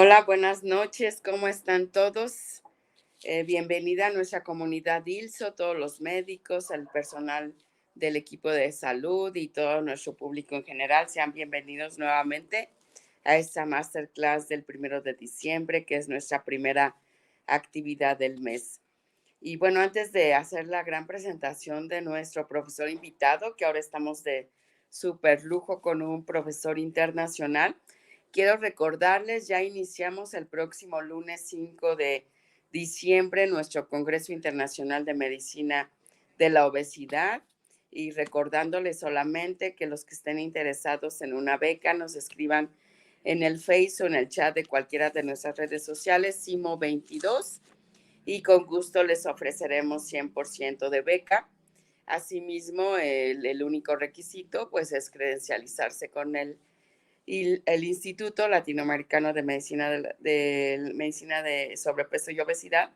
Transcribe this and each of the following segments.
Hola, buenas noches, ¿cómo están todos? Bienvenida a nuestra comunidad ILSO, todos los médicos, el personal del equipo de salud y todo nuestro público en general. Sean bienvenidos nuevamente a esta masterclass del 1 de diciembre, que es nuestra primera actividad del mes. Y bueno, antes de hacer la gran presentación de nuestro profesor invitado, que ahora estamos de súper lujo con un profesor internacional, quiero recordarles, ya iniciamos el próximo lunes 5 de diciembre nuestro Congreso Internacional de Medicina de la Obesidad, y recordándoles solamente que los que estén interesados en una beca nos escriban en el Face o en el chat de cualquiera de nuestras redes sociales, SIMO22, y con gusto les ofreceremos 100% de beca. Asimismo, el único requisito pues es credencializarse con el Instituto Latinoamericano de Medicina de Sobrepeso y Obesidad,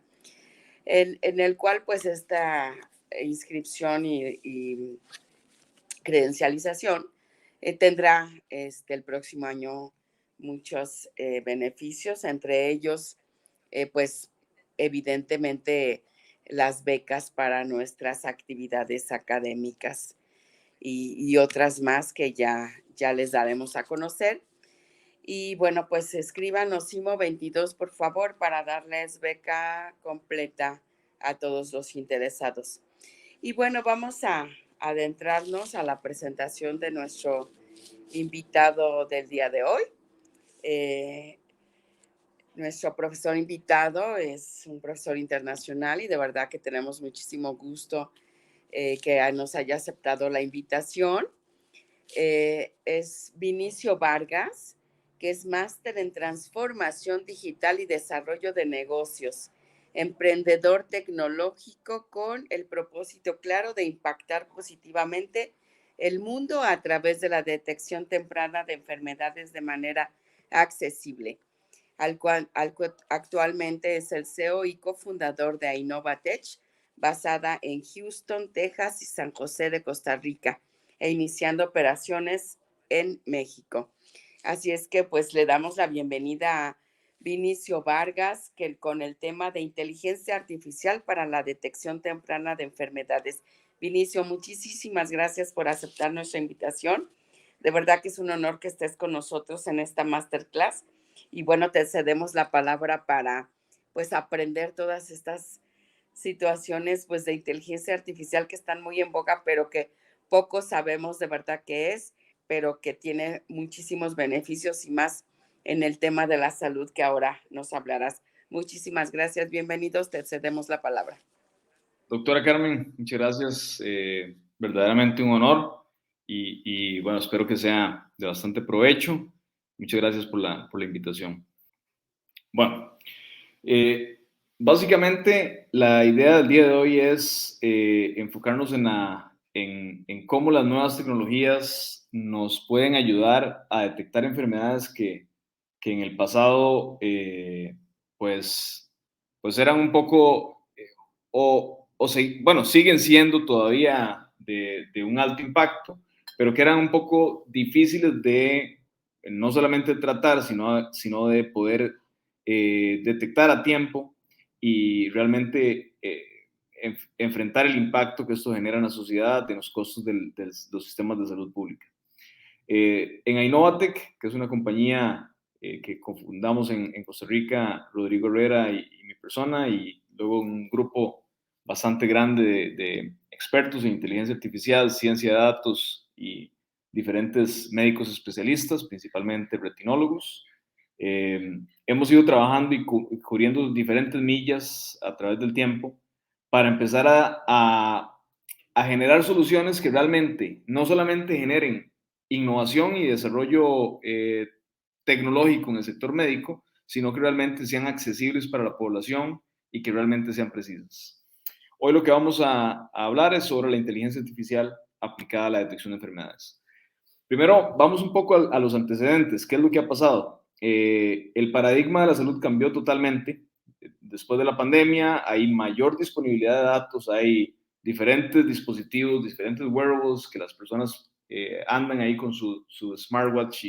en el cual pues esta inscripción y credencialización tendrá el próximo año muchos beneficios, entre ellos pues evidentemente las becas para nuestras actividades académicas y otras más que ya les daremos a conocer. Y bueno, pues escríbanos SIMO22, por favor, para darles beca completa a todos los interesados. Y bueno, vamos a adentrarnos a la presentación de nuestro invitado del día de hoy. Nuestro profesor invitado es un profesor internacional y de verdad que tenemos muchísimo gusto que nos haya aceptado la invitación. Es Vinicio Vargas, que es máster en transformación digital y desarrollo de negocios, emprendedor tecnológico con el propósito claro de impactar positivamente el mundo a través de la detección temprana de enfermedades de manera accesible. Actualmente es el CEO y cofundador de Innovatech, basada en Houston, Texas y San José de Costa Rica, e iniciando operaciones en México. Así es que pues le damos la bienvenida a Vinicio Vargas, que con el tema de inteligencia artificial para la detección temprana de enfermedades. Vinicio, muchísimas gracias por aceptar nuestra invitación. De verdad que es un honor que estés con nosotros en esta masterclass. Y bueno, te cedemos la palabra para pues aprender todas estas situaciones pues de inteligencia artificial que están muy en boga, pero que poco sabemos de verdad qué es, pero que tiene muchísimos beneficios y más en el tema de la salud que ahora nos hablarás. Muchísimas gracias, bienvenidos, te cedemos la palabra. Doctora Carmen, muchas gracias, verdaderamente un honor y bueno, espero que sea de bastante provecho. Muchas gracias por la invitación. Bueno, básicamente la idea del día de hoy es enfocarnos en cómo las nuevas tecnologías nos pueden ayudar a detectar enfermedades que en el pasado pues eran un poco bueno, siguen siendo todavía de un alto impacto, pero que eran un poco difíciles de no solamente tratar, sino de poder detectar a tiempo y realmente enfrentar el impacto que esto genera en la sociedad, en los costos de los sistemas de salud pública. En Innovatech, que es una compañía que cofundamos en Costa Rica, Rodrigo Herrera y mi persona, y luego un grupo bastante grande de expertos en inteligencia artificial, ciencia de datos y diferentes médicos especialistas, principalmente retinólogos. Hemos ido trabajando y cubriendo diferentes millas a través del tiempo para empezar a generar soluciones que realmente no solamente generen innovación y desarrollo tecnológico en el sector médico, sino que realmente sean accesibles para la población y que realmente sean precisas. Hoy lo que vamos a hablar es sobre la inteligencia artificial aplicada a la detección de enfermedades. Primero, vamos un poco a los antecedentes. ¿Qué es lo que ha pasado? El paradigma de la salud cambió totalmente. Después de la pandemia hay mayor disponibilidad de datos, hay diferentes dispositivos, diferentes wearables que las personas andan ahí con su smartwatch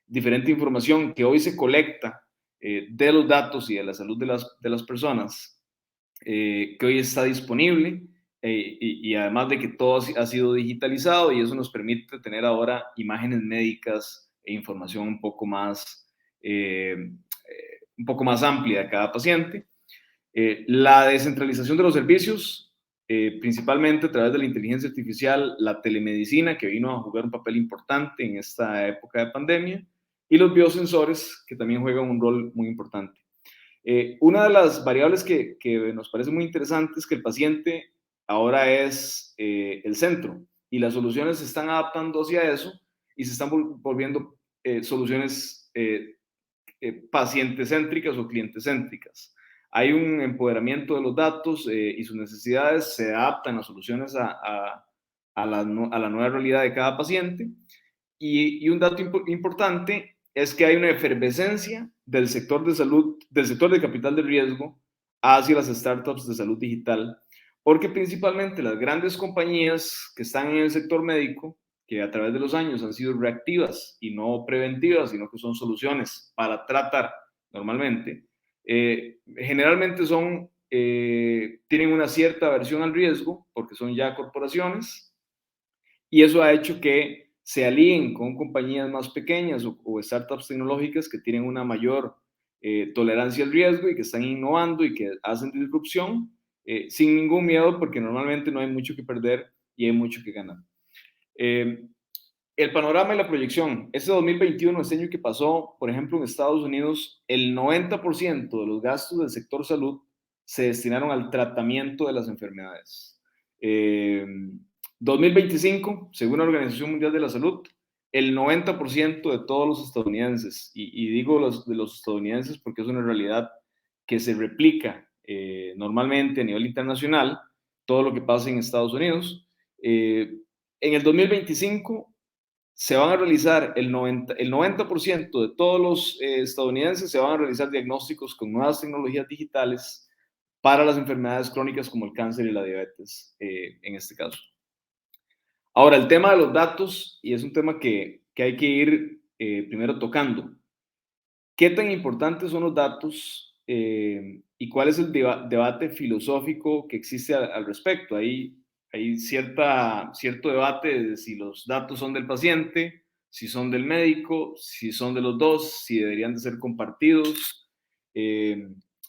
diferente información que hoy se colecta de los datos y de la salud de las personas, que hoy está disponible, y además de que todo ha sido digitalizado, y eso nos permite tener ahora imágenes médicas e información un poco más amplia de cada paciente. La descentralización de los servicios, principalmente a través de la inteligencia artificial, la telemedicina, que vino a jugar un papel importante en esta época de pandemia, y los biosensores, que también juegan un rol muy importante. Una de las variables que nos parece muy interesante es que el paciente ahora es el centro, y las soluciones se están adaptando hacia eso y se están volviendo soluciones paciente-céntricas o cliente-céntricas. Hay un empoderamiento de los datos y sus necesidades se adaptan las soluciones a la nueva realidad de cada paciente. Y un dato importante es que hay una efervescencia del sector de salud, del sector de capital de riesgo hacia las startups de salud digital, porque principalmente las grandes compañías que están en el sector médico, que a través de los años han sido reactivas y no preventivas, sino que son soluciones para tratar normalmente, generalmente tienen una cierta aversión al riesgo porque son ya corporaciones, y eso ha hecho que se alíen con compañías más pequeñas o startups tecnológicas que tienen una mayor tolerancia al riesgo y que están innovando y que hacen disrupción sin ningún miedo, porque normalmente no hay mucho que perder y hay mucho que ganar. El panorama y la proyección. Este 2021, este año que pasó, por ejemplo, en Estados Unidos, el 90% de los gastos del sector salud se destinaron al tratamiento de las enfermedades. 2025, según la Organización Mundial de la Salud, el 90% de todos los estadounidenses, y digo de los estadounidenses porque es una realidad que se replica normalmente a nivel internacional, todo lo que pasa en Estados Unidos. En el 2025 se van a realizar el 90% de todos los estadounidenses se van a realizar diagnósticos con nuevas tecnologías digitales para las enfermedades crónicas como el cáncer y la diabetes, en este caso. Ahora, el tema de los datos, y es un tema que hay que ir primero tocando. ¿Qué tan importantes son los datos y cuál es el debate filosófico que existe al respecto? Hay cierto debate de si los datos son del paciente, si son del médico, si son de los dos, si deberían de ser compartidos.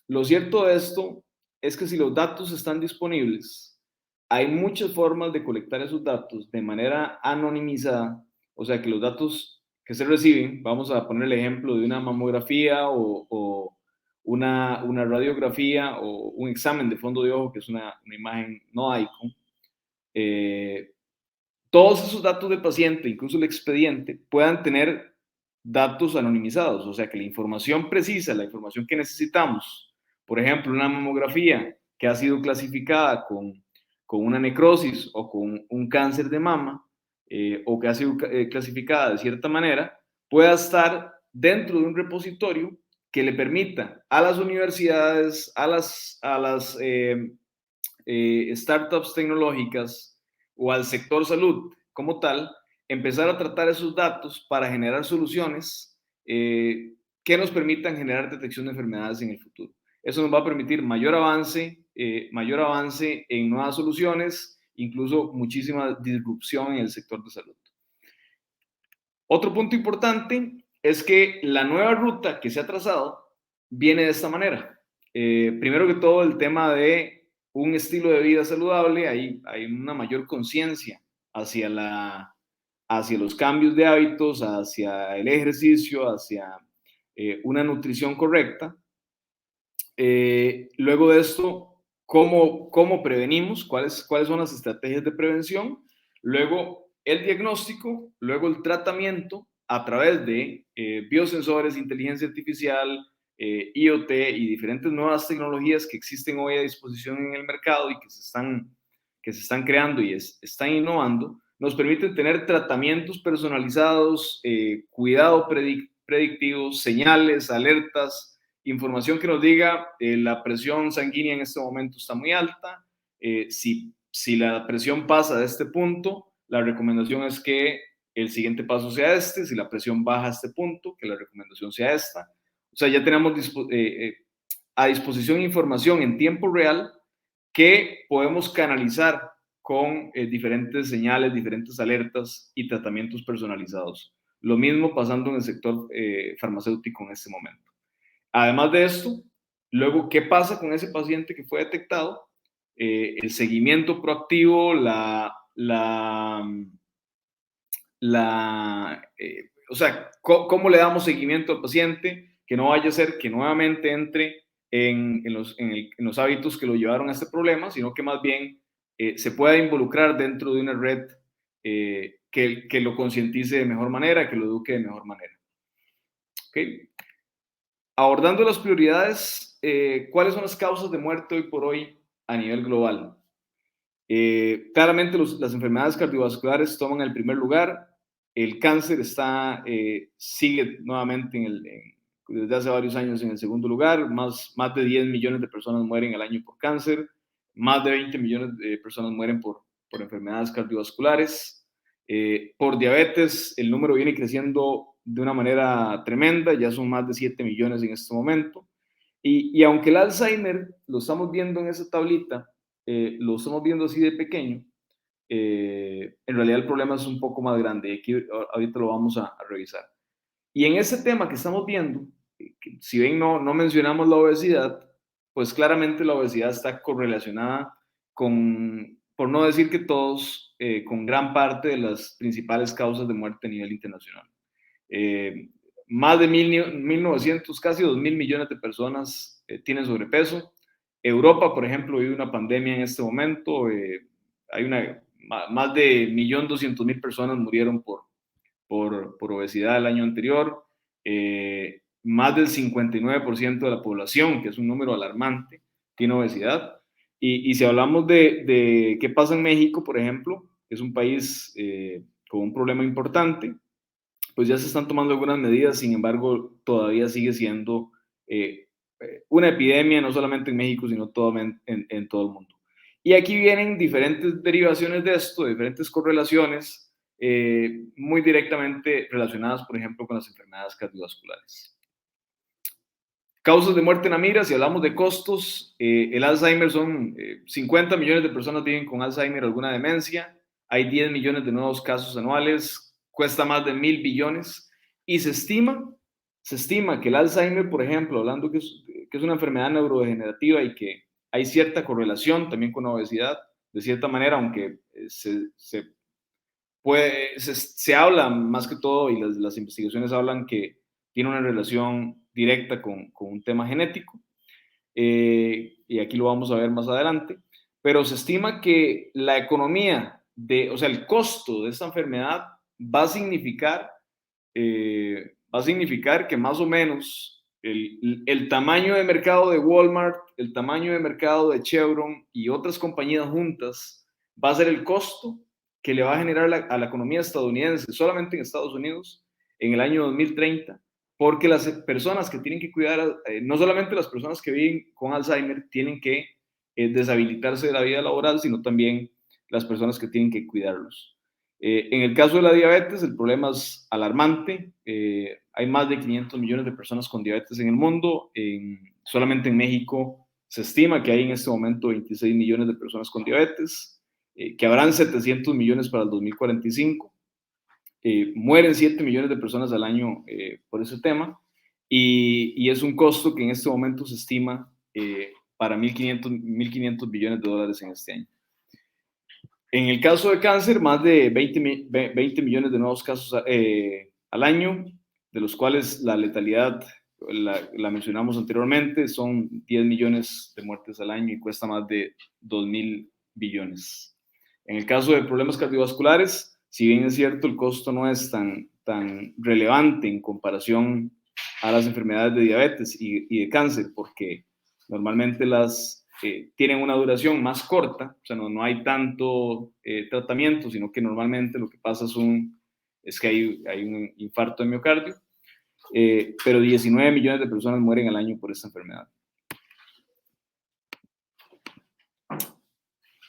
Lo cierto de esto es que si los datos están disponibles, hay muchas formas de colectar esos datos de manera anonimizada, o sea que los datos que se reciben, vamos a poner el ejemplo de una mamografía o una radiografía o un examen de fondo de ojo, que es una imagen no ICON. Todos esos datos del paciente, incluso el expediente, puedan tener datos anonimizados, o sea que la información precisa, la información que necesitamos, por ejemplo, una mamografía que ha sido clasificada con una necrosis o con un cáncer de mama, o que ha sido clasificada de cierta manera, pueda estar dentro de un repositorio que le permita a las universidades, a las startups tecnológicas o al sector salud como tal, empezar a tratar esos datos para generar soluciones que nos permitan generar detección de enfermedades en el futuro. Eso nos va a permitir mayor avance en nuevas soluciones, incluso muchísima disrupción en el sector de salud. Otro punto importante es que la nueva ruta que se ha trazado viene de esta manera. Primero que todo, el tema de un estilo de vida saludable, hay una mayor conciencia hacia los cambios de hábitos, hacia el ejercicio, hacia una nutrición correcta. Luego de esto, ¿cómo prevenimos? ¿Cuáles son las estrategias de prevención? Luego el diagnóstico, luego el tratamiento a través de biosensores, inteligencia artificial, IoT y diferentes nuevas tecnologías que existen hoy a disposición en el mercado y que se están creando y están innovando, nos permiten tener tratamientos personalizados, cuidado predictivo, señales, alertas, información que nos diga la presión sanguínea en este momento está muy alta. Si la presión pasa de este punto, la recomendación es que el siguiente paso sea este, si la presión baja a este punto, que la recomendación sea esta. O sea, ya tenemos a disposición información en tiempo real que podemos canalizar con diferentes señales, diferentes alertas y tratamientos personalizados. Lo mismo pasando en el sector farmacéutico en este momento. Además de esto, luego, ¿qué pasa con ese paciente que fue detectado? El seguimiento proactivo, o sea, ¿cómo le damos seguimiento al paciente? Que no vaya a ser que nuevamente entre en los hábitos que lo llevaron a este problema, sino que más bien se pueda involucrar dentro de una red que lo concientice de mejor manera, que lo eduque de mejor manera. ¿Okay? Abordando las prioridades, ¿cuáles son las causas de muerte hoy por hoy a nivel global? Claramente las enfermedades cardiovasculares toman el primer lugar. El cáncer sigue nuevamente desde hace varios años en el segundo lugar. Más de 10 millones de personas mueren al año por cáncer. Más de 20 millones de personas mueren por enfermedades cardiovasculares. Por diabetes, el número viene creciendo de una manera tremenda. Ya son más de 7 millones en este momento. Y aunque el Alzheimer lo estamos viendo en esa tablita, lo estamos viendo así de pequeño, en realidad el problema es un poco más grande y aquí ahorita lo vamos a revisar. Y en ese tema que estamos viendo, si bien no mencionamos la obesidad, pues claramente la obesidad está correlacionada por no decir que todos, con gran parte de las principales causas de muerte a nivel internacional. Más de 1.900, casi 2.000 millones de personas tienen sobrepeso. Europa, por ejemplo, vive una pandemia en este momento. Hay más de 1.200.000 personas murieron por obesidad el año anterior. Más del 59% de la población, que es un número alarmante, tiene obesidad. Y si hablamos de qué pasa en México, por ejemplo, es un país con un problema importante, pues ya se están tomando algunas medidas, sin embargo, todavía sigue siendo una epidemia, no solamente en México, sino en todo el mundo. Y aquí vienen diferentes derivaciones de esto, diferentes correlaciones muy directamente relacionadas, por ejemplo, con las enfermedades cardiovasculares. Causas de muerte en la mira, si hablamos de costos, el Alzheimer son 50 millones de personas viven con Alzheimer o alguna demencia, hay 10 millones de nuevos casos anuales, cuesta más de 1.000 billones y se estima que el Alzheimer, por ejemplo, hablando que es una enfermedad neurodegenerativa y que hay cierta correlación también con la obesidad, de cierta manera, aunque se habla más que todo y las investigaciones hablan que tiene una relación directa con un tema genético, y aquí lo vamos a ver más adelante, pero se estima que la economía, o sea, el costo de esta enfermedad va a significar que más o menos el tamaño de mercado de Walmart, el tamaño de mercado de Chevron y otras compañías juntas va a ser el costo que le va a generar a la economía estadounidense, solamente en Estados Unidos, en el año 2030, porque las personas que tienen que cuidar, no solamente las personas que viven con Alzheimer tienen que deshabilitarse de la vida laboral, sino también las personas que tienen que cuidarlos. En el caso de la diabetes, el problema es alarmante. Hay más de 500 millones de personas con diabetes en el mundo. Solamente en México se estima que hay en este momento 26 millones de personas con diabetes, que habrán 700 millones para el 2045. Mueren 7 millones de personas al año por ese tema. Y es un costo que en este momento se estima para 1.500 billones de dólares en este año. En el caso de cáncer, más de 20 millones de nuevos casos al año, de los cuales la letalidad, la mencionamos anteriormente, son 10 millones de muertes al año y cuesta más de 2.000 billones. En el caso de problemas cardiovasculares, si bien es cierto, el costo no es tan relevante en comparación a las enfermedades de diabetes y de cáncer, porque normalmente tienen una duración más corta, o sea, no hay tanto tratamiento, sino que normalmente lo que pasa es que hay un infarto de miocardio, pero 19 millones de personas mueren al año por esta enfermedad.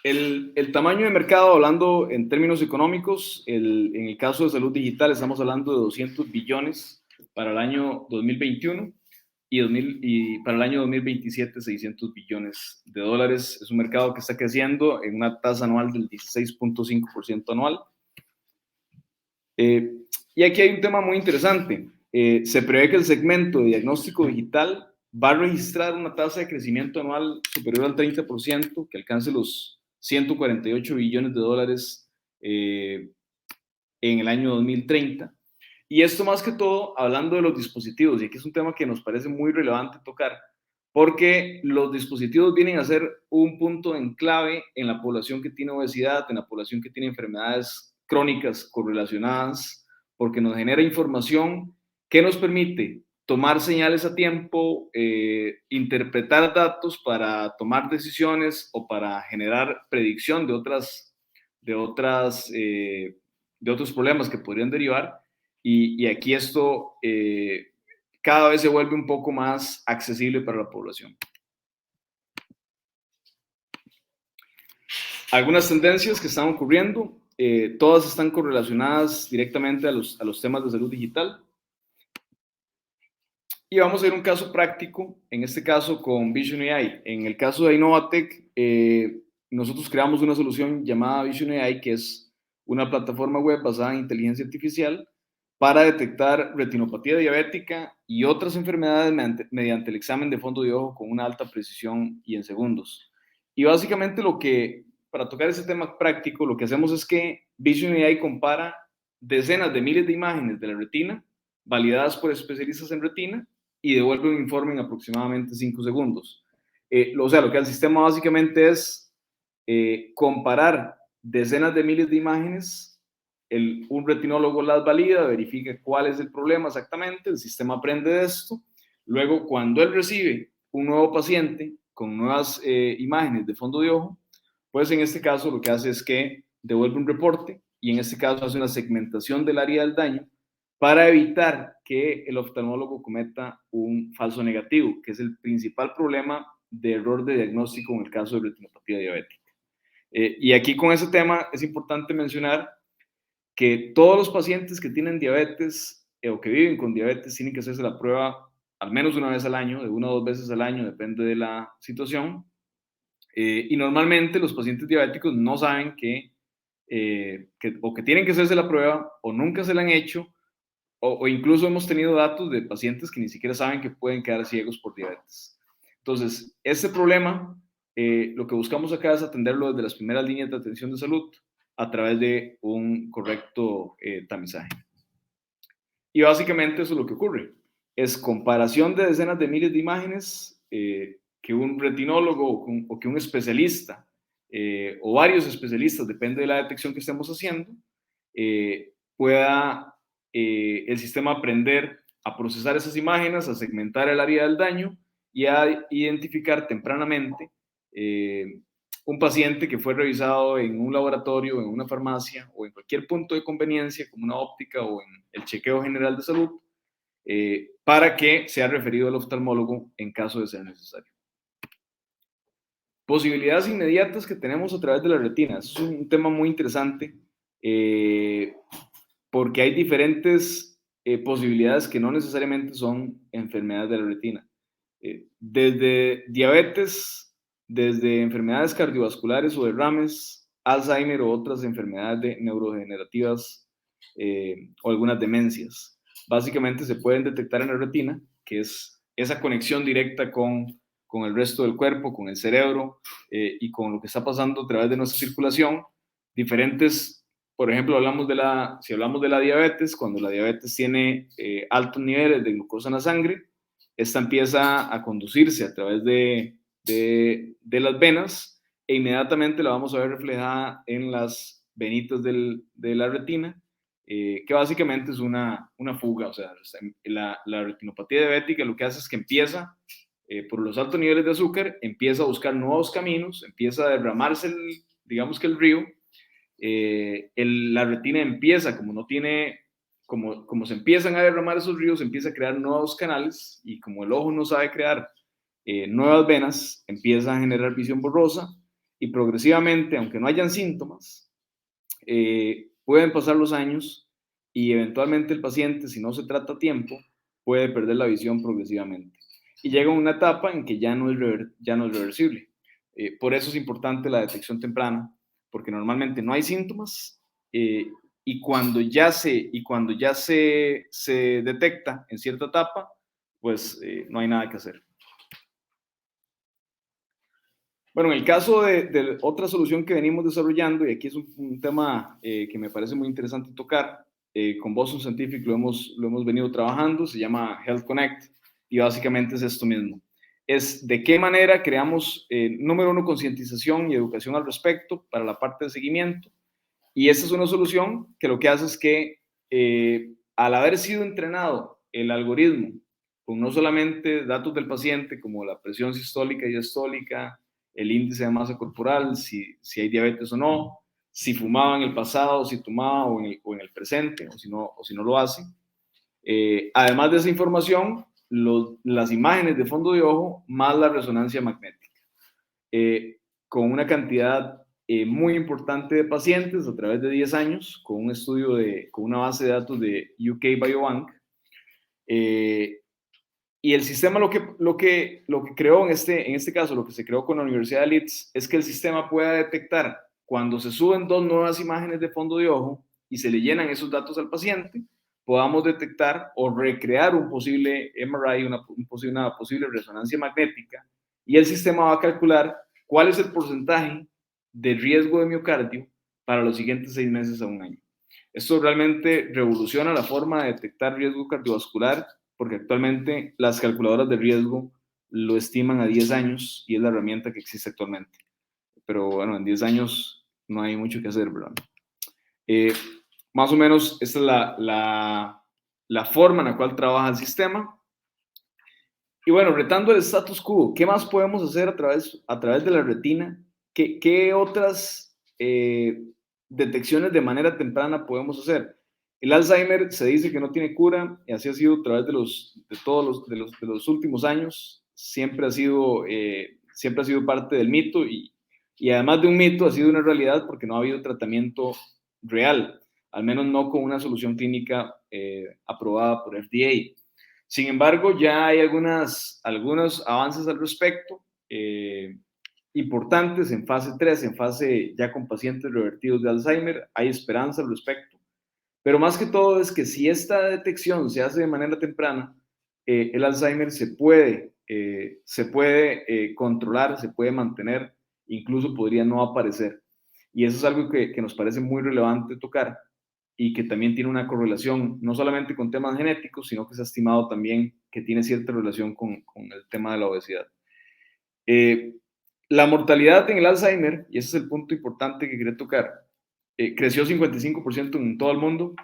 El tamaño de mercado, hablando en términos económicos, en el caso de salud digital estamos hablando de 200 billones para el año 2021 y para el año 2027 600 billones de dólares. Es un mercado que está creciendo en una tasa anual del 16.5% anual. Y aquí hay un tema muy interesante. Se prevé que el segmento de diagnóstico digital va a registrar una tasa de crecimiento anual superior al 30%, que alcance los 148 billones de dólares en el año 2030. Y esto más que todo hablando de los dispositivos, y aquí es un tema que nos parece muy relevante tocar, porque los dispositivos vienen a ser un punto en clave en la población que tiene obesidad, en la población que tiene enfermedades crónicas correlacionadas, porque nos genera información que nos permite tomar señales a tiempo, interpretar datos para tomar decisiones o para generar predicción de otros problemas que podrían derivar. Y aquí esto cada vez se vuelve un poco más accesible para la población. Algunas tendencias que están ocurriendo, todas están correlacionadas directamente a los temas de salud digital. Y vamos a ver un caso práctico, en este caso con Vision AI. En el caso de Innovatec, nosotros creamos una solución llamada Vision AI, que es una plataforma web basada en inteligencia artificial para detectar retinopatía diabética y otras enfermedades mediante el examen de fondo de ojo con una alta precisión y en segundos. Y básicamente para tocar ese tema práctico, lo que hacemos es que Vision AI compara decenas de miles de imágenes de la retina validadas por especialistas en retina y devuelve un informe en aproximadamente 5 segundos. O sea, lo que el sistema básicamente es comparar decenas de miles de imágenes, un retinólogo las valida, verifica cuál es el problema exactamente, el sistema aprende de esto, luego cuando él recibe un nuevo paciente con nuevas imágenes de fondo de ojo, pues en este caso lo que hace es que devuelve un reporte y en este caso hace una segmentación del área del daño para evitar que el oftalmólogo cometa un falso negativo, que es el principal problema de error de diagnóstico en el caso de retinopatía diabética. Y aquí con ese tema es importante mencionar que todos los pacientes que tienen diabetes o que viven con diabetes tienen que hacerse la prueba al menos una vez al año, de 1 o 2 veces al año, depende de la situación. Y normalmente los pacientes diabéticos no saben que tienen que hacerse la prueba o nunca se la han hecho, o incluso hemos tenido datos de pacientes que ni siquiera saben que pueden quedar ciegos por diabetes. Entonces, este problema, lo que buscamos acá es atenderlo desde las primeras líneas de atención de salud a través de un correcto tamizaje. Y básicamente eso es lo que ocurre. Es comparación de decenas de miles de imágenes que un retinólogo o que un especialista o varios especialistas, depende de la detección que estemos haciendo, pueda el sistema aprender a procesar esas imágenes, a segmentar el área del daño y a identificar tempranamente un paciente que fue revisado en un laboratorio, en una farmacia o en cualquier punto de conveniencia como una óptica o en el chequeo general de salud para que sea referido al oftalmólogo en caso de ser necesario. Posibilidades inmediatas que tenemos a través de la retina. Es un tema muy interesante porque hay diferentes posibilidades que no necesariamente son enfermedades de la retina. Desde diabetes, desde enfermedades cardiovasculares o derrames, Alzheimer o otras enfermedades neurodegenerativas o algunas demencias. Básicamente se pueden detectar en la retina, que es esa conexión directa con el resto del cuerpo, con el cerebro y con lo que está pasando a través de nuestra circulación. Diferentes, por ejemplo, si hablamos de la diabetes, cuando la diabetes tiene altos niveles de glucosa en la sangre, esta empieza a conducirse a través de las venas e inmediatamente la vamos a ver reflejada en las venitas de la retina, que básicamente es una fuga. O sea, la retinopatía diabética lo que hace es que empieza, por los altos niveles de azúcar, empieza a buscar nuevos caminos, empieza a derramarse, digamos que el río, la retina empieza, como se empiezan a derramar esos ríos, empieza a crear nuevos canales y como el ojo no sabe crear nuevas venas, empieza a generar visión borrosa y progresivamente, aunque no hayan síntomas, pueden pasar los años y eventualmente el paciente, si no se trata a tiempo, puede perder la visión progresivamente. Y llega una etapa en que ya no es reversible. Por eso es importante la detección temprana, porque normalmente no hay síntomas y cuando ya se detecta en cierta etapa, pues no hay nada que hacer. Bueno, en el caso de otra solución que venimos desarrollando, y aquí es un tema que me parece muy interesante tocar, con Boston Scientific lo hemos venido trabajando, se llama Health Connect, y básicamente es esto mismo. Es de qué manera creamos, número uno, concientización y educación al respecto para la parte de seguimiento, y esta es una solución que lo que hace es que al haber sido entrenado el algoritmo con no solamente datos del paciente como la presión sistólica y diastólica, el índice de masa corporal, si hay diabetes o no, si fumaba en el pasado, si tomaba o en el presente, o si no lo hace. Además de esa información, las imágenes de fondo de ojo más la resonancia magnética, con una cantidad muy importante de pacientes a través de 10 años, con un estudio con una base de datos de UK Biobank. Y el sistema lo que creó en este caso, lo que se creó con la Universidad de Leeds, es que el sistema pueda detectar cuando se suben 2 nuevas imágenes de fondo de ojo y se le llenan esos datos al paciente, podamos detectar o recrear un posible MRI, una posible resonancia magnética, y el sistema va a calcular cuál es el porcentaje de riesgo de miocardio para los siguientes 6 meses a un año. Esto realmente revoluciona la forma de detectar riesgo cardiovascular, porque actualmente las calculadoras de riesgo lo estiman a 10 años y es la herramienta que existe actualmente. Pero bueno, en 10 años no hay mucho que hacer, ¿verdad? Más o menos esta es la forma en la cual trabaja el sistema. Y bueno, retando el status quo, ¿qué más podemos hacer a través de la retina? ¿Qué otras detecciones de manera temprana podemos hacer? El Alzheimer se dice que no tiene cura y así ha sido a través de los últimos años. Siempre ha sido parte del mito y además de un mito ha sido una realidad porque no ha habido tratamiento real, al menos no con una solución clínica aprobada por FDA. Sin embargo, ya hay algunos avances al respecto, importantes en fase 3, en fase ya con pacientes revertidos de Alzheimer. Hay esperanza al respecto. Pero más que todo es que si esta detección se hace de manera temprana, el Alzheimer se puede controlar, se puede mantener, incluso podría no aparecer. Y eso es algo que nos parece muy relevante tocar y que también tiene una correlación, no solamente con temas genéticos, sino que se ha estimado también que tiene cierta relación con el tema de la obesidad. La mortalidad en el Alzheimer, y ese es el punto importante que quería tocar, creció 55% en todo el mundo.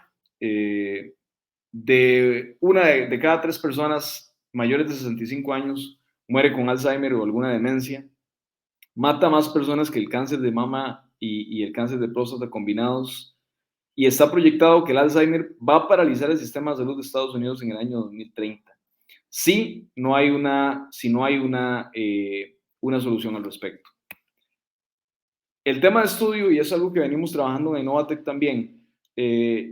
De una de cada 3 personas mayores de 65 años muere con Alzheimer o alguna demencia. Mata más personas que el cáncer de mama y el cáncer de próstata combinados. Y está proyectado que el Alzheimer va a paralizar el sistema de salud de Estados Unidos en el año 2030. Si no hay una solución al respecto. El tema de estudio, y es algo que venimos trabajando en Innovatec también,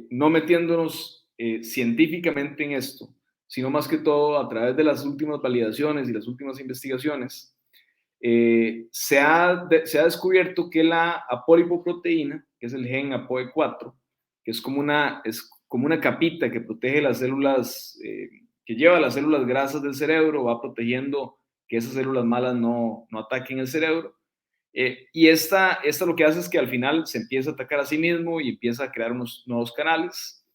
no metiéndonos científicamente en esto, sino más que todo a través de las últimas validaciones y las últimas investigaciones, se ha descubierto que la apolipoproteína, que es el gen APOE4, que es como una capita que protege las células, que lleva las células grasas del cerebro, va protegiendo que esas células malas no ataquen el cerebro. Y esta lo que hace es que al final se empieza a atacar a sí mismo y empieza a crear unos nuevos canales.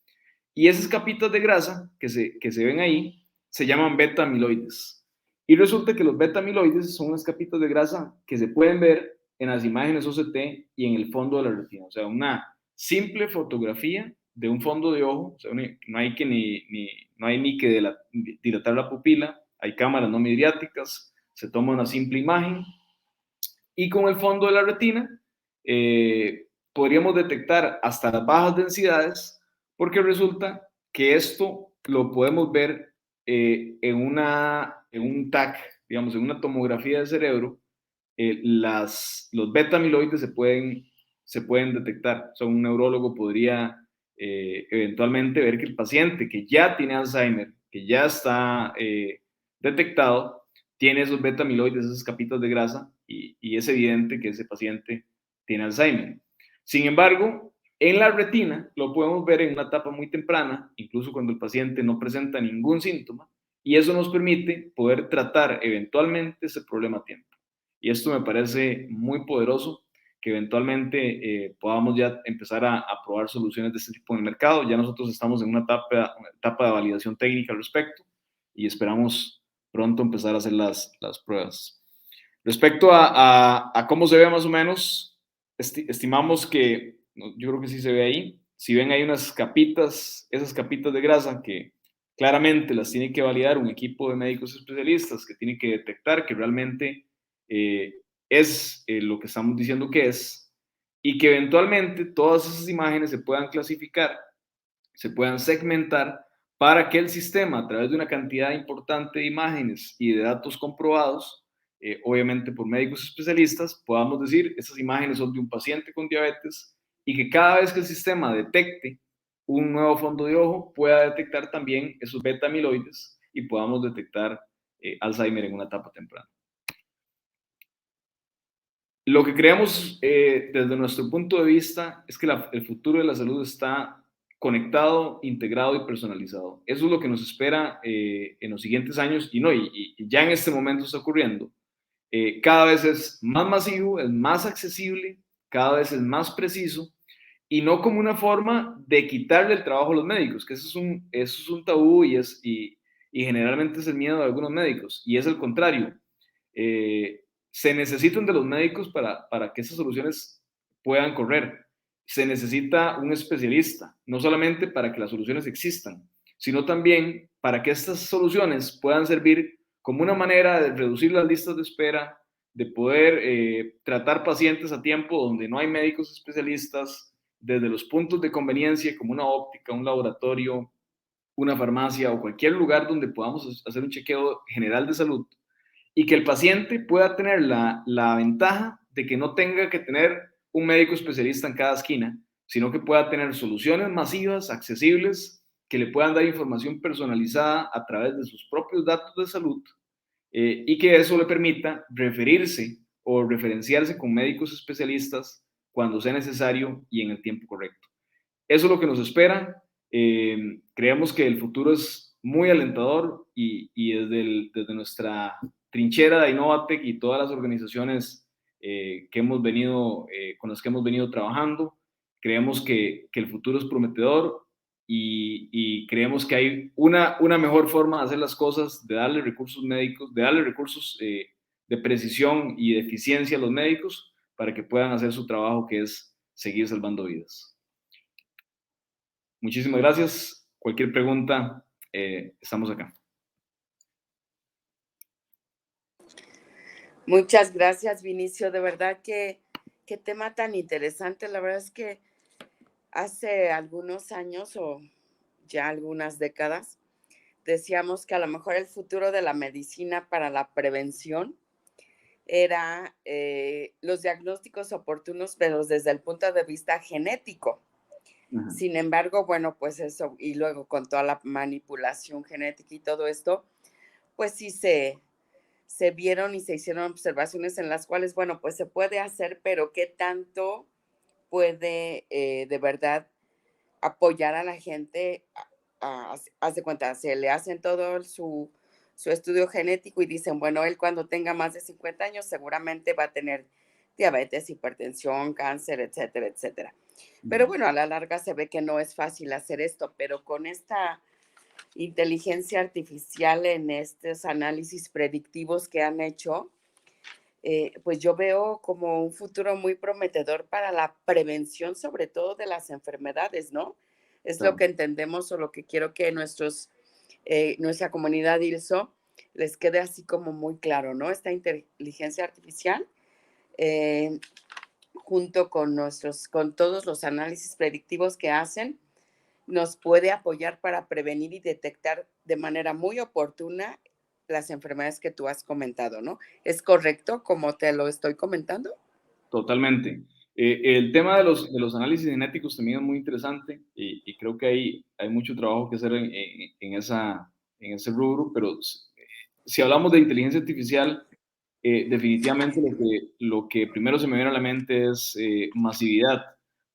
Y esas capitas de grasa que se ven ahí se llaman beta-amiloides. Y resulta que los beta-amiloides son unas capitas de grasa que se pueden ver en las imágenes OCT y en el fondo de la retina. O sea, una simple fotografía de un fondo de ojo. O sea, no hay ni que dilatar la pupila. Hay cámaras no midriáticas. Se toma una simple imagen y con el fondo de la retina podríamos detectar hasta las bajas densidades, porque resulta que esto lo podemos ver en un TAC, digamos, en una tomografía del cerebro, los beta amiloides se pueden detectar. O sea, un neurólogo podría eventualmente ver que el paciente que ya tiene Alzheimer, que ya está detectado, tiene esos beta amiloides, esas capitas de grasa, y es evidente que ese paciente tiene Alzheimer. Sin embargo, en la retina lo podemos ver en una etapa muy temprana, incluso cuando el paciente no presenta ningún síntoma, y eso nos permite poder tratar eventualmente ese problema a tiempo. Y esto me parece muy poderoso, que eventualmente podamos ya empezar a probar soluciones de este tipo en el mercado. Ya nosotros estamos en una etapa de validación técnica al respecto y esperamos pronto empezar a hacer las pruebas. Respecto a cómo se ve más o menos, estimamos que, yo creo que sí se ve ahí, si ven hay unas capitas, esas capitas de grasa que claramente las tiene que validar un equipo de médicos especialistas que tiene que detectar que realmente es lo que estamos diciendo que es, y que eventualmente todas esas imágenes se puedan clasificar, se puedan segmentar para que el sistema, a través de una cantidad importante de imágenes y de datos comprobados, obviamente por médicos especialistas, podamos decir, estas imágenes son de un paciente con diabetes, y que cada vez que el sistema detecte un nuevo fondo de ojo, pueda detectar también esos beta amiloides y podamos detectar Alzheimer en una etapa temprana. Lo que creemos desde nuestro punto de vista es que el futuro de la salud está conectado, integrado y personalizado. Eso es lo que nos espera en los siguientes años, y ya en este momento está ocurriendo. Cada vez es más masivo, es más accesible, cada vez es más preciso, y no como una forma de quitarle el trabajo a los médicos, que eso es un tabú, y generalmente es el miedo de algunos médicos, y es el contrario. Se necesitan de los médicos para que esas soluciones puedan correr. Se necesita un especialista, no solamente para que las soluciones existan, sino también para que estas soluciones puedan servir como una manera de reducir las listas de espera, de poder tratar pacientes a tiempo donde no hay médicos especialistas, desde los puntos de conveniencia como una óptica, un laboratorio, una farmacia o cualquier lugar donde podamos hacer un chequeo general de salud, y que el paciente pueda tener la ventaja de que no tenga que tener un médico especialista en cada esquina, sino que pueda tener soluciones masivas, accesibles, que le puedan dar información personalizada a través de sus propios datos de salud, y que eso le permita referirse o referenciarse con médicos especialistas cuando sea necesario y en el tiempo correcto. Eso es lo que nos espera. Creemos que el futuro es muy alentador, y desde nuestra trinchera de Innovatec y todas las organizaciones con las que hemos venido trabajando, creemos que el futuro es prometedor, y creemos que hay una mejor forma de hacer las cosas, de darle recursos médicos, de darle recursos de precisión y de eficiencia a los médicos para que puedan hacer su trabajo, que es seguir salvando vidas. Muchísimas gracias. Cualquier pregunta, estamos acá. Muchas gracias, Vinicio. De verdad que qué tema tan interesante. La verdad es que hace algunos años o ya algunas décadas decíamos que a lo mejor el futuro de la medicina para la prevención era los diagnósticos oportunos, pero desde el punto de vista genético. Ajá. Sin embargo, bueno, pues eso, y luego con toda la manipulación genética y todo esto, pues sí se vieron y se hicieron observaciones en las cuales, bueno, pues se puede hacer, pero ¿qué tanto puede de verdad apoyar a la gente? Haz de cuenta, se le hacen todo su estudio genético y dicen, bueno, él cuando tenga más de 50 años seguramente va a tener diabetes, hipertensión, cáncer, etcétera, etcétera. Pero bueno, a la larga se ve que no es fácil hacer esto, pero con esta inteligencia artificial en estos análisis predictivos que han hecho, pues yo veo como un futuro muy prometedor para la prevención, sobre todo de las enfermedades, ¿no? Es claro. Lo que entendemos o lo que quiero que nuestra comunidad ILSO les quede así como muy claro, ¿no? Esta inteligencia artificial, junto con todos los análisis predictivos que hacen, nos puede apoyar para prevenir y detectar de manera muy oportuna las enfermedades que tú has comentado, ¿no? ¿Es correcto como te lo estoy comentando? Totalmente. El tema de los análisis genéticos también es muy interesante y creo que hay mucho trabajo que hacer en ese rubro, pero si hablamos de inteligencia artificial, definitivamente lo que primero se me viene a la mente es masividad,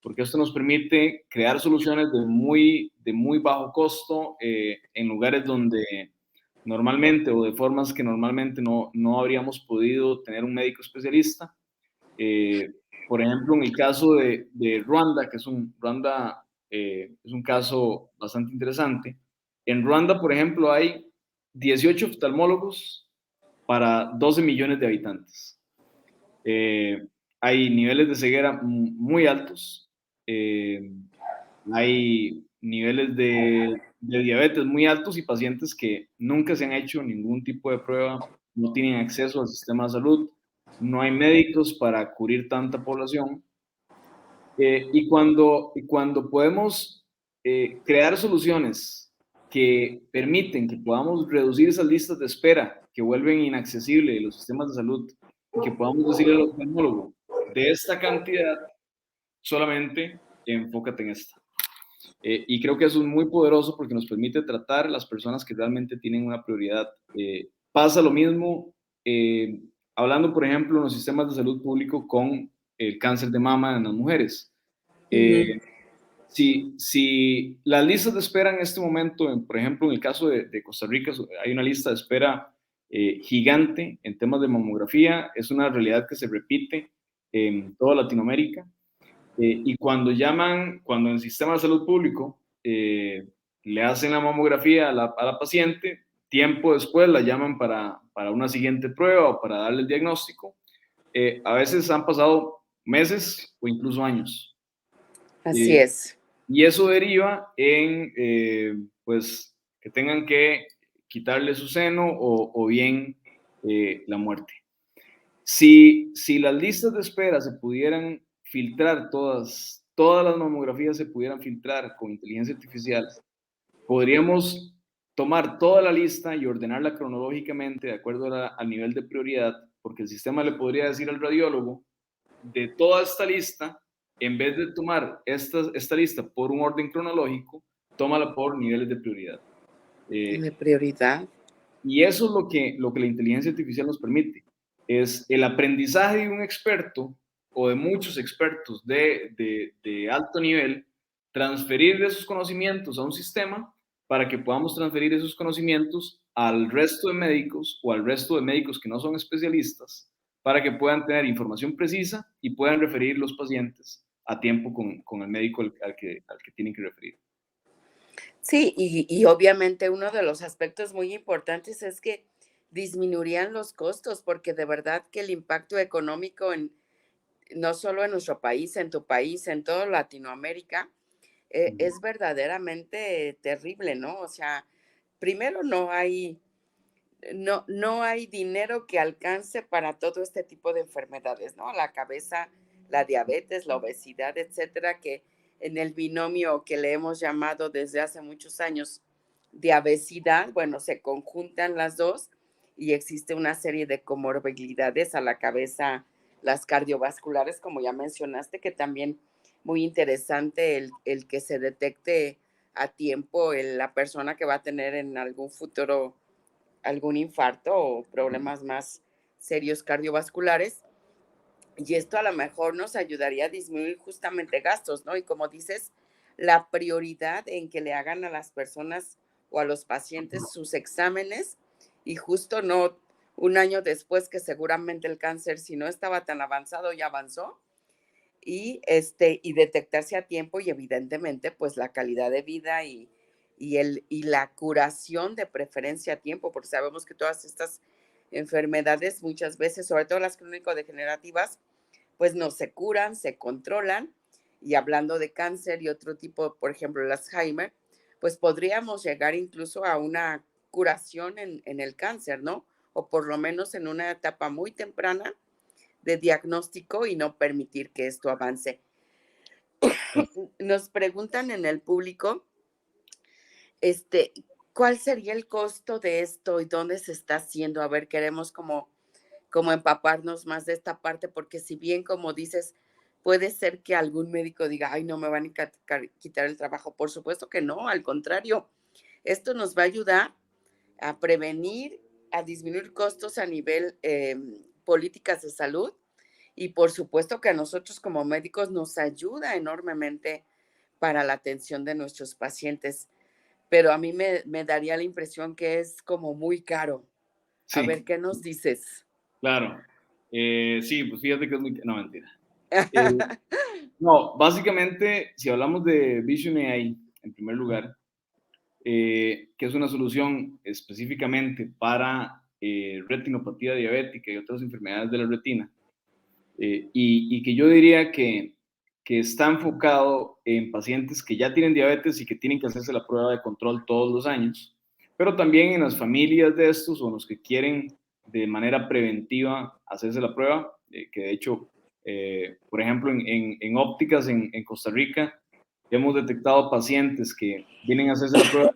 porque esto nos permite crear soluciones de muy bajo costo en lugares donde normalmente o de formas que normalmente no habríamos podido tener un médico especialista. Eh, por ejemplo, en el caso de Ruanda, Ruanda es un caso bastante interesante. En Ruanda, por ejemplo, hay 18 oftalmólogos para 12 millones de habitantes. Hay niveles de ceguera muy altos, hay niveles de diabetes muy altos y pacientes que nunca se han hecho ningún tipo de prueba, no tienen acceso al sistema de salud, no hay médicos para cubrir tanta población. Y cuando podemos crear soluciones que permiten que podamos reducir esas listas de espera que vuelven inaccesibles los sistemas de salud y que podamos decirle al oftalmólogo, de esta cantidad, solamente enfócate en esta. Y creo que eso es muy poderoso porque nos permite tratar a las personas que realmente tienen una prioridad. Pasa lo mismo, hablando, por ejemplo, en los sistemas de salud público con el cáncer de mama en las mujeres. Ujú. Si las listas de espera en este momento, por ejemplo, en el caso de Costa Rica, hay una lista de espera gigante en temas de mamografía, es una realidad que se repite en toda Latinoamérica. Y cuando en el sistema de salud público le hacen la mamografía a la paciente, tiempo después la llaman para una siguiente prueba o para darle el diagnóstico. A veces han pasado meses o incluso años. Así Eh, es. y eso deriva en, pues, que tengan que quitarle su seno o bien la muerte. Si las listas de espera se pudieran filtrar todas las mamografías se pudieran filtrar con inteligencia artificial, podríamos tomar toda la lista y ordenarla cronológicamente de acuerdo al nivel de prioridad, porque el sistema le podría decir al radiólogo, de toda esta lista, en vez de tomar esta lista por un orden cronológico, tómala por niveles de prioridad. De Eh, prioridad. y eso es lo que la inteligencia artificial nos permite, es el aprendizaje de un experto o de muchos expertos de alto nivel, transferir esos conocimientos a un sistema para que podamos transferir esos conocimientos al resto de médicos o al resto de médicos que no son especialistas, para que puedan tener información precisa y puedan referir los pacientes a tiempo con el médico al que tienen que referir. Sí, y obviamente uno de los aspectos muy importantes es que disminuirían los costos, porque de verdad que el impacto económico en no solo en nuestro país, en tu país, en toda Latinoamérica, es verdaderamente terrible, ¿no? O sea, primero no hay dinero que alcance para todo este tipo de enfermedades, ¿no? La cabeza, la diabetes, la obesidad, etcétera, que en el binomio que le hemos llamado desde hace muchos años diabesidad, bueno, se conjuntan las dos y existe una serie de comorbilidades a la cabeza, las cardiovasculares, como ya mencionaste, que también muy interesante el que se detecte a tiempo la persona que va a tener en algún futuro algún infarto o problemas más serios cardiovasculares. Y esto a lo mejor nos ayudaría a disminuir justamente gastos, ¿no? Y como dices, la prioridad en que le hagan a las personas o a los pacientes sus exámenes y justo no un año después que seguramente el cáncer, si no estaba tan avanzado, ya avanzó, y detectarse a tiempo y evidentemente pues la calidad de vida y la curación de preferencia a tiempo, porque sabemos que todas estas enfermedades muchas veces, sobre todo las crónico-degenerativas, pues no se curan, se controlan. Y hablando de cáncer y otro tipo, por ejemplo, el Alzheimer, pues podríamos llegar incluso a una curación en el cáncer, ¿no? O por lo menos en una etapa muy temprana de diagnóstico y no permitir que esto avance. Nos preguntan en el público, este, ¿cuál sería el costo de esto y dónde se está haciendo? A ver, queremos como empaparnos más de esta parte, porque si bien, como dices, puede ser que algún médico diga, ay, no me van a quitar el trabajo. Por supuesto que no, al contrario, esto nos va a ayudar a prevenir, a disminuir costos a nivel políticas de salud y por supuesto que a nosotros como médicos nos ayuda enormemente para la atención de nuestros pacientes, pero a mí me daría la impresión que es como muy caro. A ver, Sí, ¿qué nos dices? claro. Sí, pues fíjate que es muy... No, mentira. Eh, no, básicamente, si hablamos de Vision AI, en primer lugar, que es una solución específicamente para retinopatía diabética y otras enfermedades de la retina, y que yo diría que está enfocado en pacientes que ya tienen diabetes y que tienen que hacerse la prueba de control todos los años, pero también en las familias de estos o los que quieren de manera preventiva hacerse la prueba, que de hecho, por ejemplo, en ópticas en Costa Rica, hemos detectado pacientes que vienen a hacerse la prueba,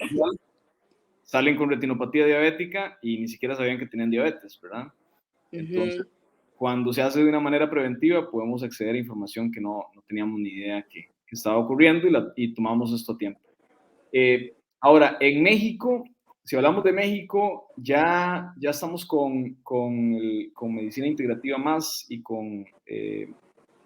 salen con retinopatía diabética y ni siquiera sabían que tenían diabetes, ¿verdad? Entonces, Ujú. cuando se hace de una manera preventiva, podemos acceder a información que no teníamos ni idea que estaba ocurriendo y tomamos esto a tiempo. Ahora, en México, si hablamos de México, ya estamos con medicina integrativa más y con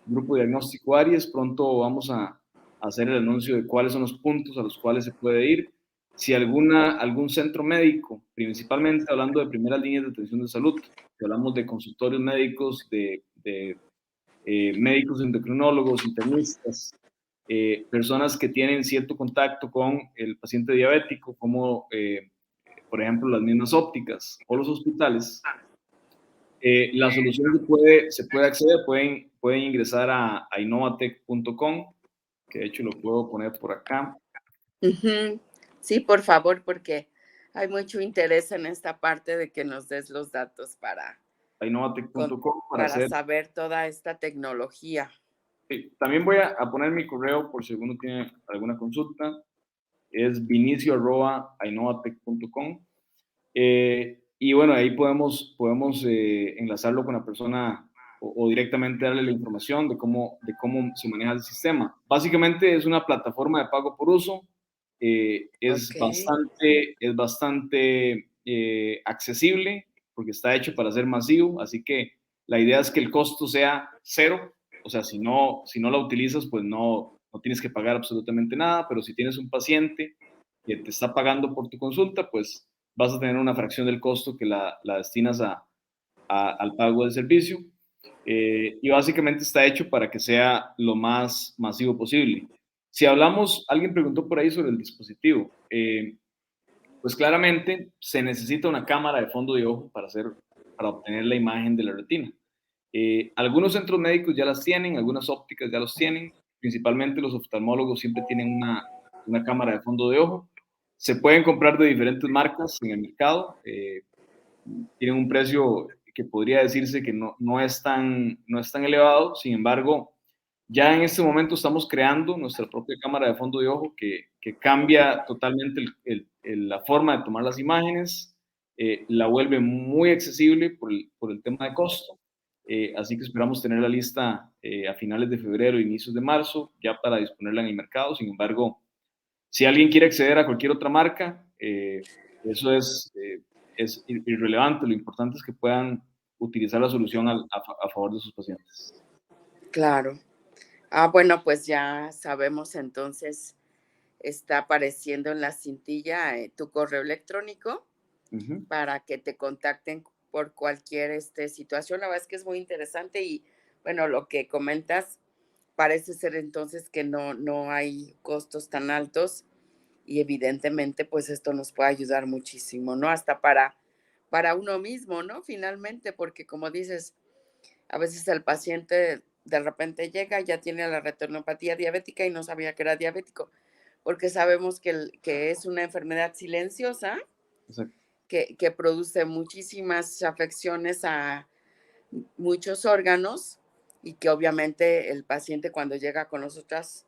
grupo diagnóstico Aries. Pronto vamos a hacer el anuncio de cuáles son los puntos a los cuales se puede ir. Si algún centro médico, principalmente hablando de primeras líneas de atención de salud, si hablamos de consultorios médicos, de médicos endocrinólogos, internistas, personas que tienen cierto contacto con el paciente diabético, como por ejemplo las mismas ópticas o los hospitales, la solución se puede acceder, pueden ingresar a innovatech.com, que de hecho lo puedo poner por acá, Ujú. Sí, por favor, porque hay mucho interés en esta parte de que nos des los datos a con innovatech.com para para hacer. saber toda esta tecnología. Sí, también voy a poner mi correo por si alguno tiene alguna consulta. Es vinicio@innovatech.com. Y bueno, ahí podemos enlazarlo con la persona o directamente darle la información de cómo se maneja el sistema. Básicamente es una plataforma de pago por uso. Okey. Es bastante accesible porque está hecho para ser masivo, así que la idea es que el costo sea cero. O sea, si no la utilizas, pues no tienes que pagar absolutamente nada, pero si tienes un paciente que te está pagando por tu consulta, pues vas a tener una fracción del costo que la destinas al pago del servicio. Y básicamente está hecho para que sea lo más masivo posible. Si hablamos, alguien preguntó por ahí sobre el dispositivo. Pues claramente se necesita una cámara de fondo de ojo para obtener la imagen de la retina. Algunos centros médicos ya las tienen, algunas ópticas ya los tienen, principalmente los oftalmólogos siempre tienen una cámara de fondo de ojo. Se pueden comprar de diferentes marcas en el mercado, tienen un precio que podría decirse que no es tan elevado, sin embargo, ya en este momento estamos creando nuestra propia cámara de fondo de ojo que cambia totalmente la forma de tomar las imágenes, la vuelve muy accesible por el tema de costo. Así que esperamos tener la lista a finales de febrero, inicios de marzo, ya para disponerla en el mercado. Sin embargo, si alguien quiere acceder a cualquier otra marca, eso es irrelevante. Lo importante es que puedan utilizar la solución a favor de sus pacientes. Claro. Ah, bueno, pues ya sabemos entonces, está apareciendo en la cintilla, tu correo electrónico Ujú. para que te contacten por cualquier, situación. La verdad es que es muy interesante y, bueno, lo que comentas parece ser entonces que no hay costos tan altos y evidentemente, pues, esto nos puede ayudar muchísimo, ¿no? Hasta para uno mismo, ¿no? Finalmente, porque como dices, a veces el paciente de repente llega, ya tiene la retinopatía diabética y no sabía que era diabético, porque sabemos que es una enfermedad silenciosa Exacto. que produce muchísimas afecciones a muchos órganos y que obviamente el paciente cuando llega con nosotros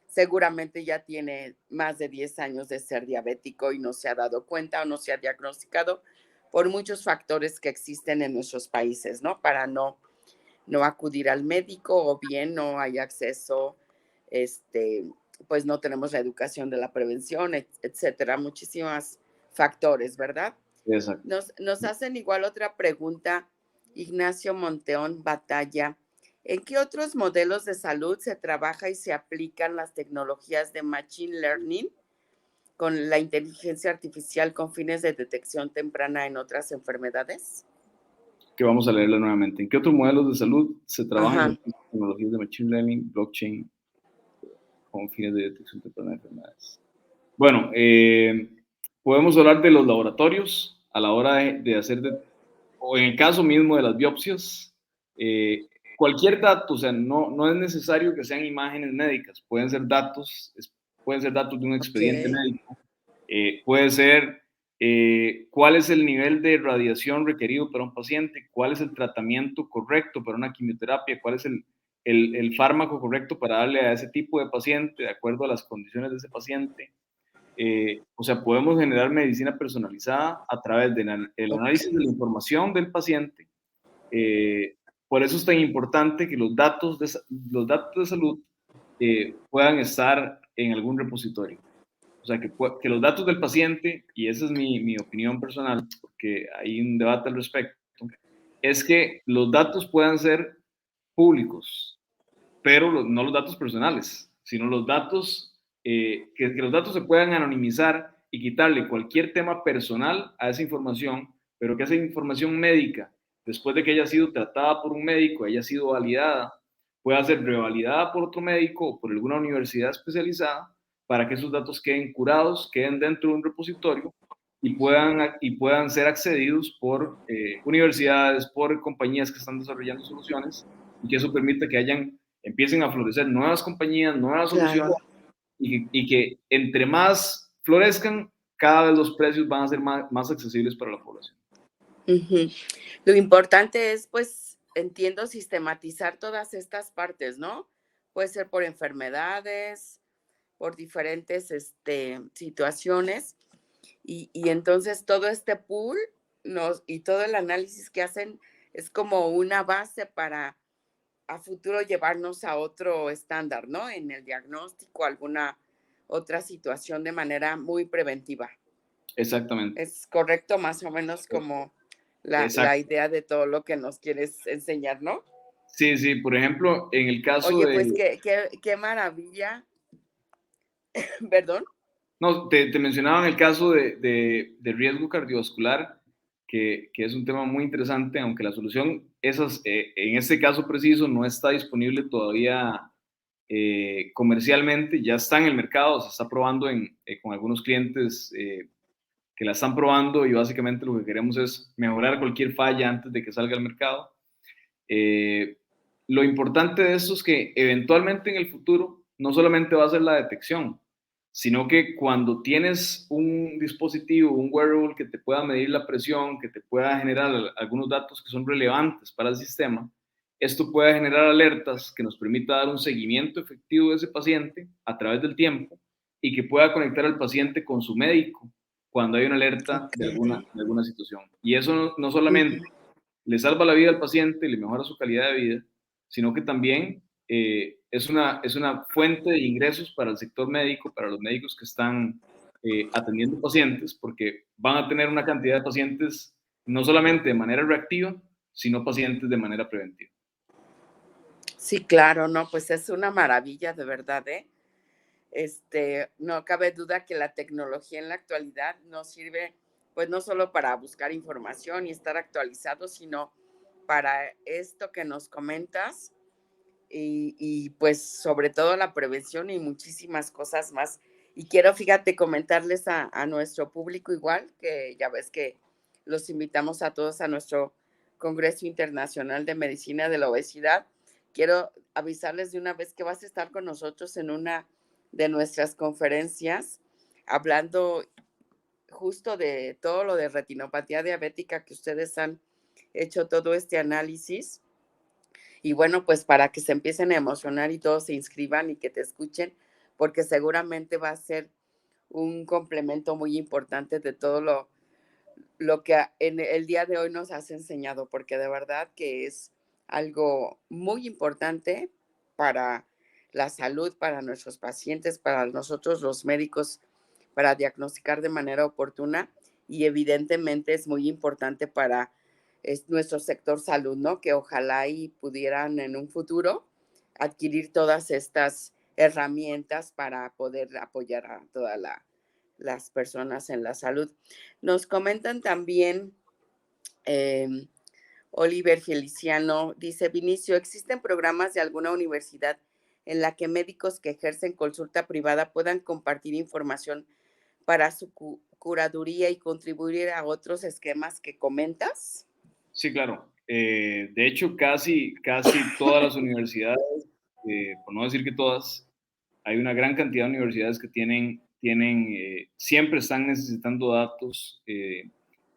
seguramente ya tiene más de 10 años de ser diabético y no se ha dado cuenta o no se ha diagnosticado por muchos factores que existen en nuestros países, ¿no? Para no acudir al médico o bien no hay acceso, este, pues no tenemos la educación de la prevención, etcétera, muchísimos factores, ¿verdad? Exacto. Nos hacen igual otra pregunta, Ignacio Monteón Batalla. ¿En qué otros modelos de salud se trabaja y se aplican las tecnologías de Machine Learning con la inteligencia artificial con fines de detección temprana en otras enfermedades? Que vamos a leerla nuevamente. ¿En qué otros modelos de salud se trabajan Ajá. con tecnologías de Machine Learning, blockchain, con fines de detección temprana de enfermedades? Bueno, podemos hablar de los laboratorios a la hora de hacer, o en el caso mismo de las biopsias, cualquier dato, o sea, no es necesario que sean imágenes médicas, pueden ser datos de un Ok, expediente médico, puede ser cuál es el nivel de radiación requerido para un paciente, cuál es el tratamiento correcto para una quimioterapia, cuál es el fármaco correcto para darle a ese tipo de paciente de acuerdo a las condiciones de ese paciente. O sea, podemos generar medicina personalizada a través del ok, análisis de la información del paciente. Eh, por eso es tan importante que los datos de salud puedan estar en algún repositorio. O sea, que los datos del paciente, y esa es mi opinión personal, porque hay un debate al respecto, es que los datos puedan ser públicos, pero no los datos personales, sino los datos, que los datos se puedan anonimizar y quitarle cualquier tema personal a esa información, pero que esa información médica, después de que haya sido tratada por un médico, haya sido validada, pueda ser revalidada por otro médico o por alguna universidad especializada para que esos datos queden curados, queden dentro de un repositorio y puedan ser accedidos por universidades, por compañías que están desarrollando soluciones y que eso permita que empiecen a florecer nuevas compañías, nuevas claro. soluciones y que entre más florezcan, cada vez los precios van a ser más accesibles para la población. Ujú. Lo importante es, pues, entiendo, sistematizar todas estas partes, ¿no? Puede ser por enfermedades, por diferentes situaciones, y entonces todo este pool y todo el análisis que hacen es como una base para a futuro llevarnos a otro estándar, ¿no? En el diagnóstico, alguna otra situación de manera muy preventiva. Exactamente. Es correcto, más o menos como la Exacto. idea de todo lo que nos quieres enseñar, ¿no? Sí, sí, por ejemplo, en el caso Oye, pues de, qué maravilla, perdón. no, te mencionaba en el caso de riesgo cardiovascular, que es un tema muy interesante, aunque la solución en este caso preciso no está disponible todavía comercialmente, ya está en el mercado, se está probando con algunos clientes que la están probando y básicamente lo que queremos es mejorar cualquier falla antes de que salga al mercado. Eh, lo importante de esto es que eventualmente en el futuro no solamente va a ser la detección, sino que cuando tienes un dispositivo, un wearable que te pueda medir la presión, que te pueda generar algunos datos que son relevantes para el sistema, esto puede generar alertas que nos permita dar un seguimiento efectivo de ese paciente a través del tiempo y que pueda conectar al paciente con su médico cuando hay una alerta Ok. de alguna situación. Y eso no solamente Ujú. le salva la vida al paciente, le mejora su calidad de vida, sino que también es una fuente de ingresos para el sector médico, para los médicos que están atendiendo pacientes, porque van a tener una cantidad de pacientes no solamente de manera reactiva, sino pacientes de manera preventiva. Sí, claro, no, pues es una maravilla de verdad, ¿eh? No cabe duda que la tecnología en la actualidad nos sirve, pues no solo para buscar información y estar actualizados, sino para esto que nos comentas y pues sobre todo la prevención y muchísimas cosas más. Y quiero, fíjate, comentarles a nuestro público igual, que ya ves que los invitamos a todos a nuestro Congreso Internacional de Medicina de la Obesidad. Quiero avisarles de una vez que vas a estar con nosotros en una de nuestras conferencias, hablando justo de todo lo de retinopatía diabética que ustedes han hecho todo este análisis y bueno, pues para que se empiecen a emocionar y todos se inscriban y que te escuchen, porque seguramente va a ser un complemento muy importante de todo lo que en el día de hoy nos has enseñado, porque de verdad que es algo muy importante para la salud, para nuestros pacientes, para nosotros los médicos, para diagnosticar de manera oportuna y evidentemente es muy importante para nuestro sector salud, ¿no? Que ojalá y pudieran en un futuro adquirir todas estas herramientas para poder apoyar a todas las personas en la salud. Nos comentan también, eh, Oliver Feliciano, dice, Vinicio, ¿existen programas de alguna universidad en la que médicos que ejercen consulta privada puedan compartir información para su curaduría y contribuir a otros esquemas que comentas? Sí, claro. De hecho, casi todas las universidades, por no decir que todas, hay una gran cantidad de universidades que siempre están necesitando datos,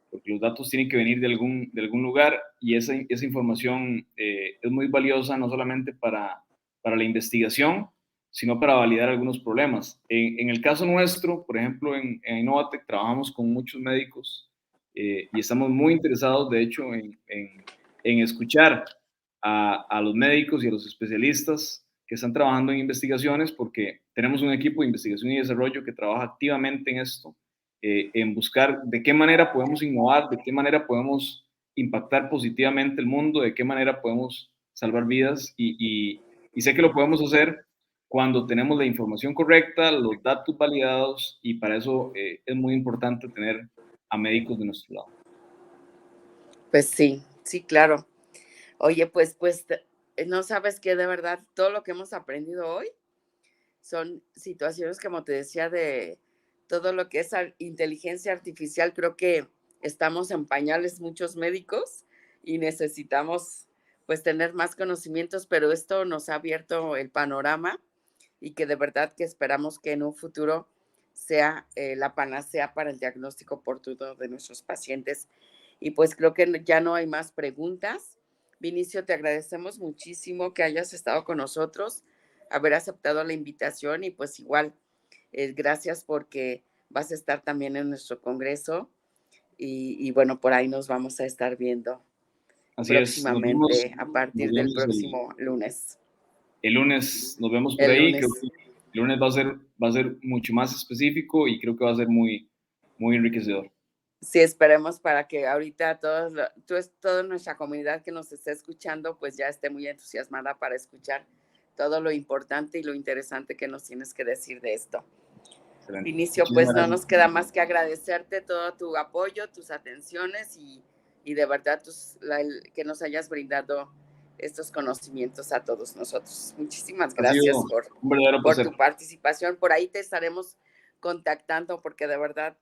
porque los datos tienen que venir de algún lugar y esa información es muy valiosa no solamente para la investigación, sino para validar algunos problemas. En el caso nuestro, por ejemplo, en Innovatec trabajamos con muchos médicos y estamos muy interesados, de hecho, en escuchar a los médicos y a los especialistas que están trabajando en investigaciones, porque tenemos un equipo de investigación y desarrollo que trabaja activamente en esto, en buscar de qué manera podemos innovar, de qué manera podemos impactar positivamente el mundo, de qué manera podemos salvar vidas y sé que lo podemos hacer cuando tenemos la información correcta, los datos validados y para eso es muy importante tener a médicos de nuestro lado. Pues sí, sí, claro. Oye, pues no sabes que de verdad todo lo que hemos aprendido hoy son situaciones, como te decía, de todo lo que es inteligencia artificial. Creo que estamos en pañales muchos médicos y necesitamos pues tener más conocimientos, pero esto nos ha abierto el panorama y que de verdad que esperamos que en un futuro sea la panacea para el diagnóstico oportuno de nuestros pacientes. Y pues creo que ya no hay más preguntas. Vinicio, te agradecemos muchísimo que hayas estado con nosotros, haber aceptado la invitación y pues igual, gracias porque vas a estar también en nuestro congreso y bueno, por ahí nos vamos a estar viendo Así es, próximamente a nos partir del vemos próximo lunes. el lunes, nos vemos por El ahí, creo lunes. que el lunes va a ser mucho más específico y creo que va a ser muy enriquecedor. Sí, esperemos para que ahorita toda nuestra comunidad que nos esté escuchando, pues ya esté muy entusiasmada para escuchar todo lo importante y lo interesante que nos tienes que decir de esto. Excelente. Vinicio, Muchísimas pues no gracias. nos queda más que agradecerte todo tu apoyo, tus atenciones y de verdad que nos hayas brindado estos conocimientos a todos nosotros. Muchísimas Ha sido gracias un verdadero por placer. tu participación. Por ahí te estaremos contactando porque de verdad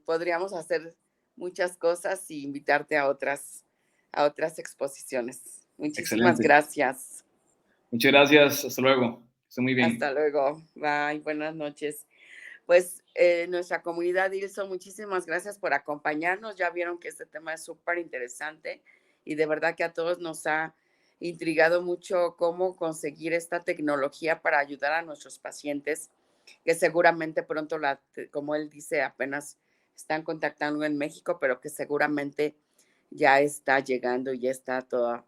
podríamos hacer muchas cosas y invitarte a otras exposiciones. Muchísimas Excelente. gracias. Muchas gracias. Hasta luego. Esté muy bien. Hasta luego. Bye. Buenas noches. Pues nuestra comunidad ILSO, muchísimas gracias por acompañarnos. Ya vieron que este tema es súper interesante y de verdad que a todos nos ha intrigado mucho cómo conseguir esta tecnología para ayudar a nuestros pacientes, que seguramente pronto, como él dice, apenas están contactando en México, pero que seguramente ya está llegando y ya está todo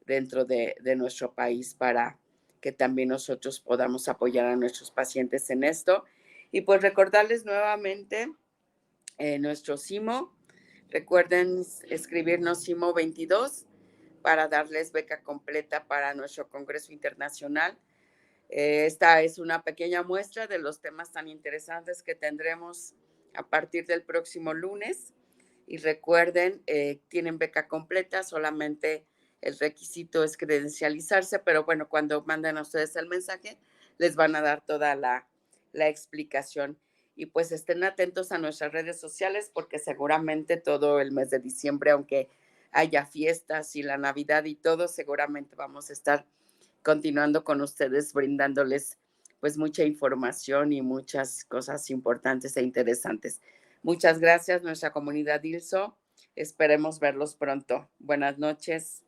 dentro de nuestro país para que también nosotros podamos apoyar a nuestros pacientes en esto. Y pues recordarles nuevamente nuestro CIMO. Recuerden escribirnos CIMO 22 para darles beca completa para nuestro Congreso Internacional. Esta es una pequeña muestra de los temas tan interesantes que tendremos a partir del próximo lunes. Y recuerden, tienen beca completa, solamente el requisito es credencializarse, pero bueno, cuando manden a ustedes el mensaje, les van a dar toda la explicación. Y pues estén atentos a nuestras redes sociales porque seguramente todo el mes de diciembre, aunque haya fiestas y la Navidad y todo, seguramente vamos a estar continuando con ustedes, brindándoles pues mucha información y muchas cosas importantes e interesantes. Muchas gracias, nuestra comunidad ILSO. Esperemos verlos pronto. Buenas noches.